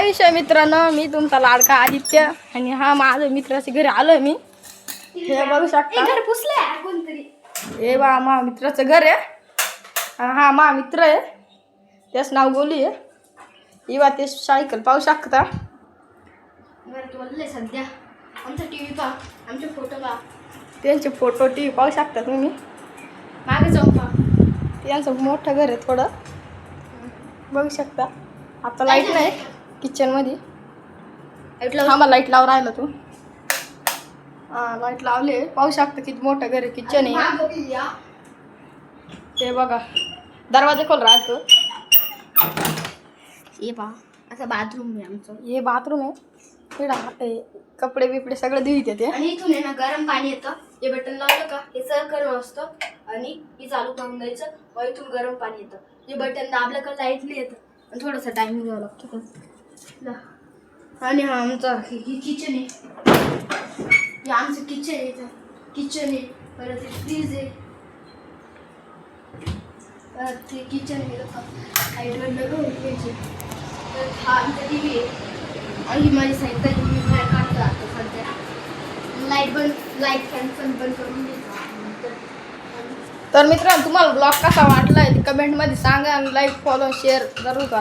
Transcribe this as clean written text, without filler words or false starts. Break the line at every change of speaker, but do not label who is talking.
विषय मित्रांनो, मी तुमचा लाडका आदित्य आणि हा माझ्या मित्राच्या घरी आलोय मी. हे बघू शकता
घर पुसलंय कोणतरी.
हे बा मा मित्राचं घर आहे आणि हा मा मित्र आहे, त्याच नाव गोली आहे. ही बा ते सायकल पाहू शकता.
घरात बोलले सध्या आमचा टीव्ही पहा, आमचे फोटो पहा,
त्यांचे फोटो टी पाहू शकता तुम्ही.
मागे जाऊन पहा.
त्यांचं मोठं घर आहे थोडं, बघू शकता. आता लाईट नाही किचनमध्ये. हा मग लाईट लावून राहिला तू. हा लाईट लावले, पाहू शकता किती मोठं घर आहे. किचन आहे ते बघा, दरवाजा खोल राहतो.
हे पहा, असं बाथरूम आहे आमचं.
हे बाथरूम आहे. इकडं कपडे बिपडे सगळं धुईत येते.
आणि इथून आहे ना गरम पाणी येतं. हे बटन लावलं का हे सर्कल असतं आणि हे चालू करून द्यायचं, मग इथून गरम पाणी येतं. हे बटन दाबलं का लाईट नाही येतं आणि थोडंसं टाइम घ्यावं लागतो. आणि हा आमचा ही किचन आहे. हे आमचं किचन आहे. किचन आहे, परत हे फ्रीज आहे, परत ते किचन आहे. साईडवर नगर घ्यायचे. तर हा आमचा टी व्ही आहे. आणि माझी सायकल मी बाहेर काढतो आता सध्या. लाईट फॅन पण बंद करून देतो.
तर मित्रांनो, तुम्हाला ब्लॉग कसा वाटलाय ते कमेंटमध्ये सांगा आणि लाईक फॉलो शेअर जरूर करा.